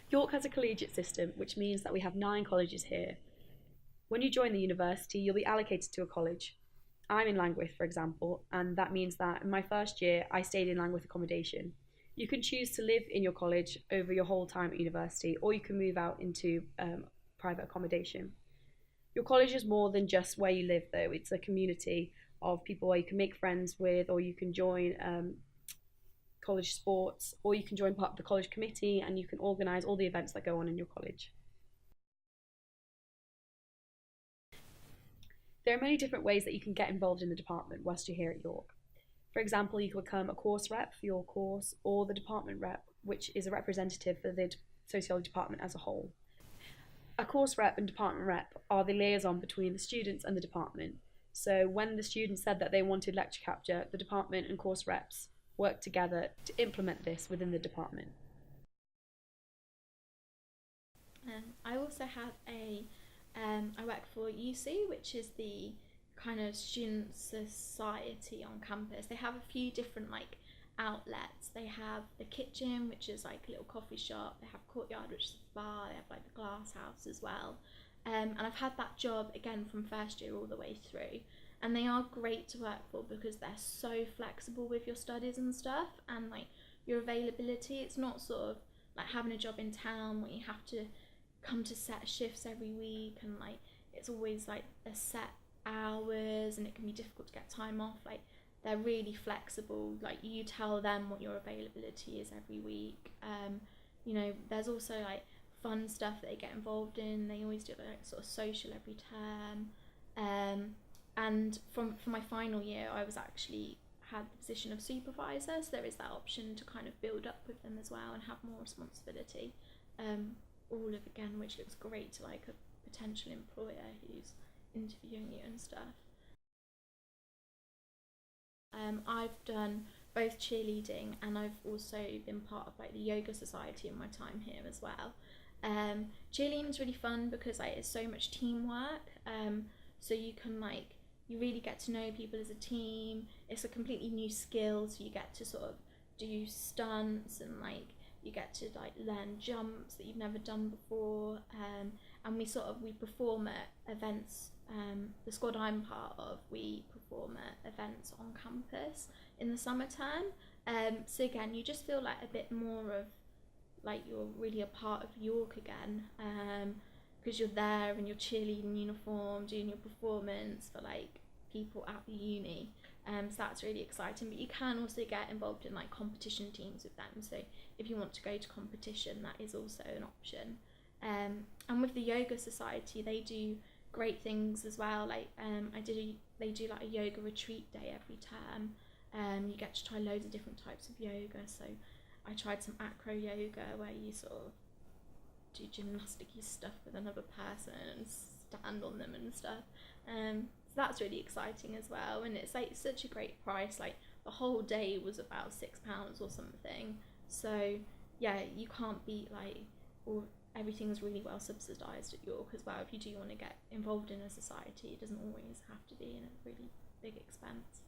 York has a collegiate system, which means that we have 9 colleges here. When you join the university, you'll be allocated to a college. I'm in Langwith, for example, and that means that in my first year, I stayed in Langwith accommodation. You can choose to live in your college over your whole time at university, or you can move out into private accommodation. Your college is more than just where you live, though. It's a community of people where you can make friends with, or you can join college sports, or you can join part of the college committee and you can organise all the events that go on in your college. There are many different ways that you can get involved in the department whilst you're here at York. For example, you can become a course rep for your course, or the department rep, which is a representative for the sociology department as a whole. A course rep and department rep are the liaison between the students and the department. So when the students said that they wanted lecture capture, the department and course reps worked together to implement this within the department. I also have I work for UC, which is the kind of student society on campus. They have a few different outlets. They have the kitchen, which is like a little coffee shop. They have courtyard, which is a bar. They have like the glass house as well. And I've had that job again from first year all the way through. And they are great to work for because they're so flexible with your studies and stuff, and your availability. It's not sort of like having a job in town where you have to come to set shifts every week, and it's always a set hours, and it can be difficult to get time off. They're really flexible. You tell them what your availability is every week. There's also fun stuff that they get involved in. They always do sort of social every term. And for my final year, I was actually had the position of supervisor, so there is that option to kind of build up with them as well and have more responsibility. All of again, which looks great to a potential employer who's interviewing you and stuff. I've done both cheerleading, and I've also been part of the yoga society in my time here as well. Cheerleading is really fun because it's so much teamwork. So you can you really get to know people as a team. It's a completely new skill, so you get to sort of do stunts, and you get to learn jumps that you've never done before. And we perform at events. The squad I'm part of, we perform at events on campus in the summer term. So again, you just feel a bit more of you're really a part of York again, because you're there in your cheerleading uniform doing your performance for people at the uni. So that's really exciting. But you can also get involved in competition teams with them. So if you want to go to competition, that is also an option. And with the yoga society, they do great things as well. They do a yoga retreat day every term. You get to try loads of different types of yoga. So I tried some acro yoga where you sort of do gymnastic-y stuff with another person and stand on them and stuff. So that's really exciting as well, and it's such a great price. The whole day was about £6 or something. So yeah, you can't beat or everything's really well subsidised at York as well. If you do want to get involved in a society, it doesn't always have to be in a really big expense.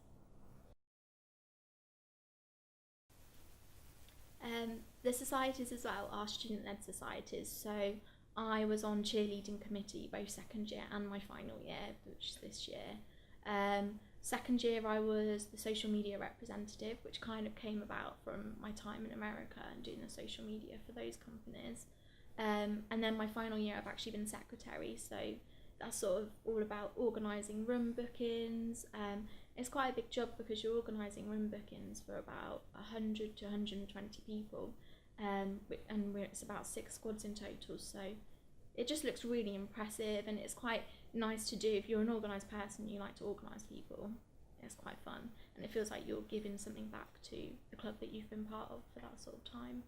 The societies as well are student-led societies. So I was on cheerleading committee both second year and my final year, which is this year. Second year I was the social media representative, which kind of came about from my time in America and doing the social media for those companies. And then my final year I've actually been secretary, so that's sort of all about organising room bookings. It's quite a big job because you're organising room bookings for about 100 to 120 people, and it's about 6 squads in total, so it just looks really impressive, and it's quite nice to do. If you're an organised person, you like to organise people, it's quite fun, and it feels like you're giving something back to the club that you've been part of for that sort of time.